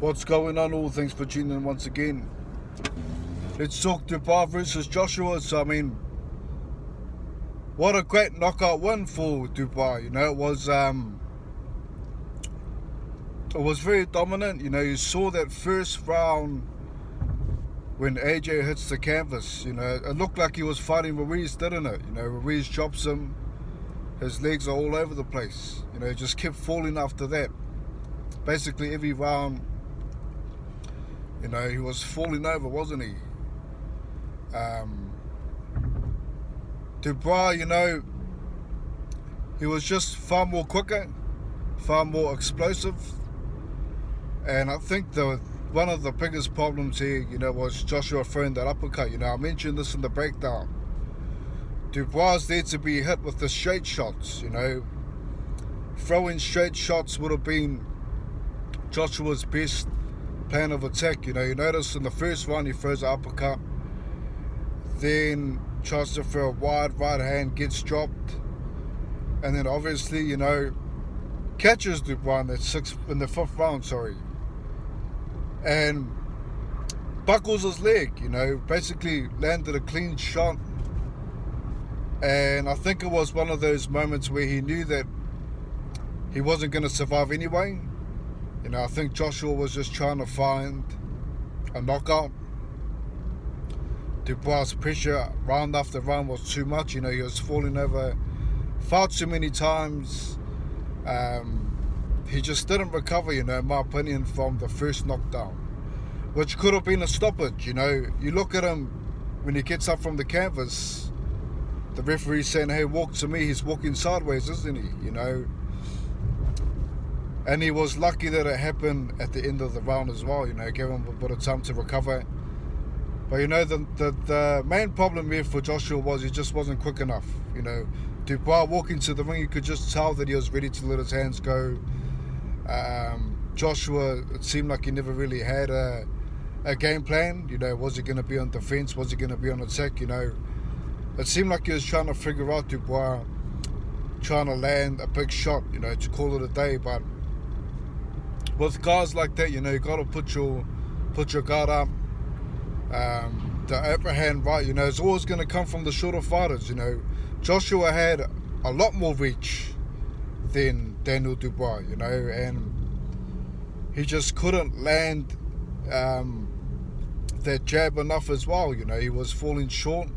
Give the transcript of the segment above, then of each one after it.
What's going on? All thanks for tuning in once again. Let's talk Dubois versus Joshua. So, what a great knockout win for Dubois. It was very dominant. You saw that first round when AJ hits the canvas. It looked like he was fighting Ruiz, didn't it? Ruiz drops him. His legs are all over the place. He just kept falling after that. Basically every round, he was falling over, wasn't he? Dubois, he was just far more quicker, far more explosive. And I think one of the biggest problems here, was Joshua throwing that uppercut. I mentioned this in the breakdown. Dubois is there to be hit with the straight shots, Throwing straight shots would have been Joshua's best plan of attack. You notice in the first round he throws an uppercut, then tries to throw a wide right hand, gets dropped, and then obviously, catches Dubois in the fifth round, and buckles his leg, basically landed a clean shot. And I think it was one of those moments where he knew that he wasn't going to survive anyway. I think Joshua was just trying to find a knockout. Dubois' pressure round after round was too much. He was falling over far too many times. He just didn't recover, in my opinion, from the first knockdown, which could have been a stoppage. You look at him when he gets up from the canvas, the referee's saying, hey, walk to me. He's walking sideways, isn't he? And he was lucky that it happened at the end of the round as well, gave him a bit of time to recover. But, the main problem here for Joshua was he just wasn't quick enough. Dubois walking to the ring, you could just tell that he was ready to let his hands go. Joshua, it seemed like he never really had a game plan. Was he going to be on defense? Was he going to be on attack? It seemed like he was trying to figure out Dubois, trying to land a big shot, to call it a day. But with guys like that, you got to put your guard up. The upper hand right, it's always going to come from the shorter fighters. Joshua had a lot more reach than Daniel Dubois, and he just couldn't land that jab enough as well. He was falling short.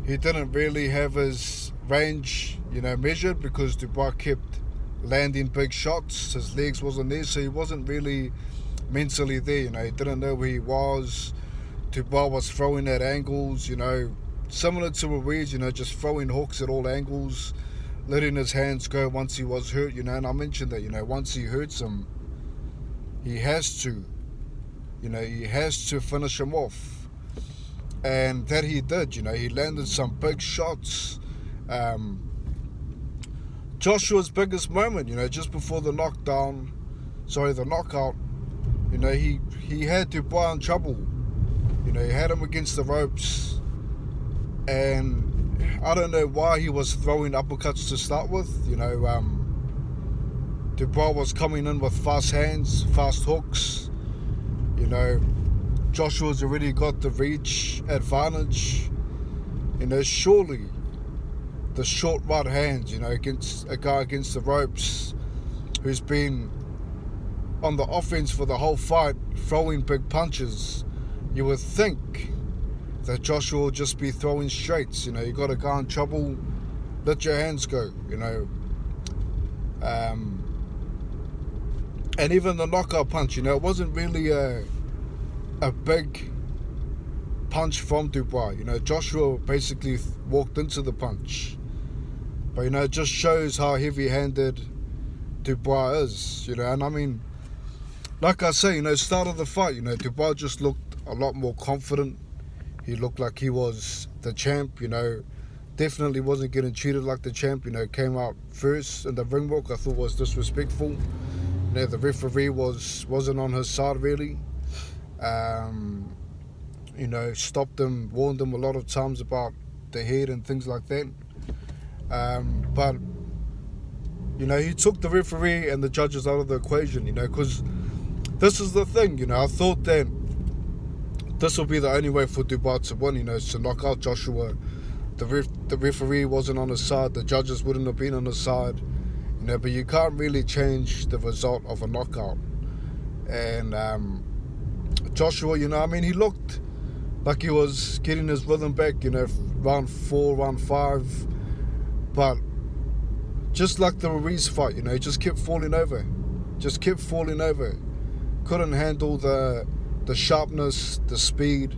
He didn't really have his range, measured, because Dubois kept landing big shots. His legs wasn't there, so he wasn't really mentally there. He didn't know where he was. Dubois was throwing at angles, similar to Ruiz, just throwing hooks at all angles, letting his hands go once he was hurt, and I mentioned that, once he hurts him, he has to finish him off. And that he did, he landed some big shots. Joshua's biggest moment, just before the knockout, he had Dubois in trouble. He had him against the ropes, and I don't know why he was throwing uppercuts to start with. Dubois was coming in with fast hands, fast hooks. Joshua's already got the reach advantage. Surely the short right hands, against a guy against the ropes who's been on the offense for the whole fight, throwing big punches, you would think that Joshua will just be throwing straights. You got a guy in trouble, let your hands go, and even the knockout punch, it wasn't really a big punch from Dubois. Joshua basically walked into the punch. But, it just shows how heavy-handed Dubois is, and like I say, start of the fight, Dubois just looked a lot more confident. He looked like he was the champ, definitely wasn't getting treated like the champ, came out first in the ring walk. I thought was disrespectful. The referee wasn't on his side really. Stopped him, warned him a lot of times about the head and things like that. But he took the referee and the judges out of the equation, because this is the thing, you know, I thought that this would be the only way for Dubois to win, you know, to knock out Joshua. The referee wasn't on his side, the judges wouldn't have been on his side, you know, but you can't really change the result of a knockout. And Joshua, you know, I mean, he looked like he was getting his rhythm back, you know, round 4, round 5, but just like the Ruiz fight, you know, he just kept falling over, couldn't handle the sharpness, the speed,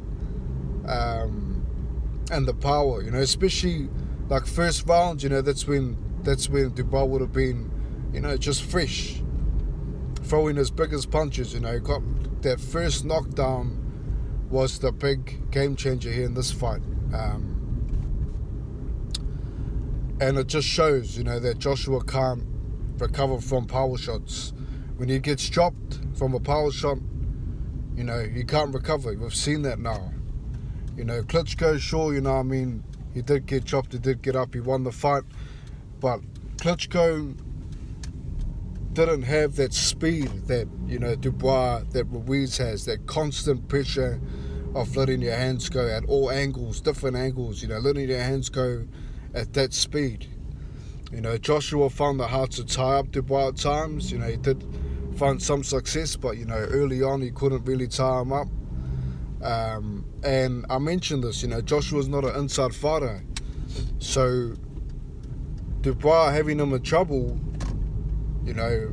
and the power, you know, especially like first round, you know, that's when Dubois would have been, you know, just fresh, throwing his biggest punches, you know. Got that first knockdown was the big game changer here in this fight, and it just shows, you know, that Joshua can't recover from power shots. When he gets dropped from a power shot, you know, he can't recover. We've seen that now. You know, Klitschko, sure, you know, I mean, he did get chopped, he did get up, he won the fight, but Klitschko didn't have that speed that, you know, Dubois, that Ruiz has, that constant pressure of letting your hands go at all angles, different angles, you know, letting your hands go at that speed. You know, Joshua found it hard to tie up Dubois at times. You know, he did find some success, but, you know, early on he couldn't really tie him up. And I mentioned this, you know, Joshua's not an inside fighter, so Dubois having him in trouble, you know,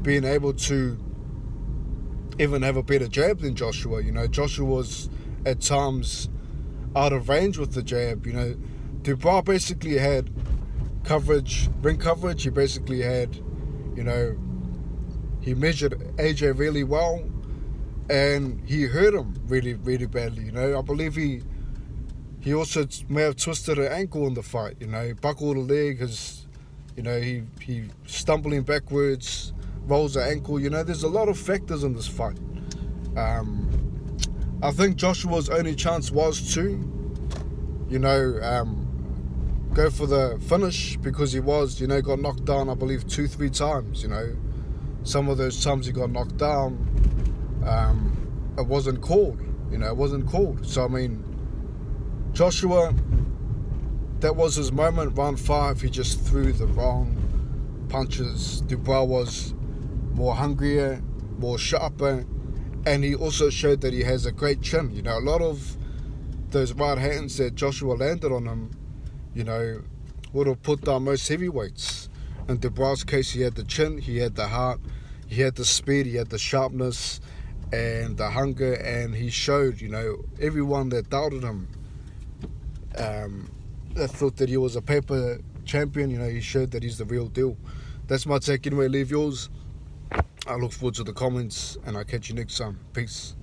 being able to even have a better jab than Joshua. You know, Joshua was at times out of range with the jab. You know, Dubois basically had coverage, ring coverage. He basically had, you know, he measured AJ really well, and he hurt him really, really badly. You know, I believe he also may have twisted an ankle in the fight. You know, he buckled a leg, you know, he stumbling backwards, rolls the ankle. You know, there's a lot of factors in this fight. I think Joshua's only chance was to, you know, go for the finish, because he was, you know, got knocked down, I believe, 2-3 times. You know, some of those times he got knocked down, it wasn't called. You know, it wasn't called. So I mean, Joshua, that was his moment. Round 5, he just threw the wrong punches. Dubois was more hungrier, more sharper, and he also showed that he has a great chin. You know, a lot of those right hands that Joshua landed on him, you know, would have put down most heavyweights. In Dubois' case, he had the chin, he had the heart, he had the speed, he had the sharpness and the hunger, and he showed, you know, everyone that doubted him, that thought that he was a paper champion, you know, he showed that he's the real deal. That's my take anyway. Leave yours. I look forward to the comments, and I'll catch you next time. Peace.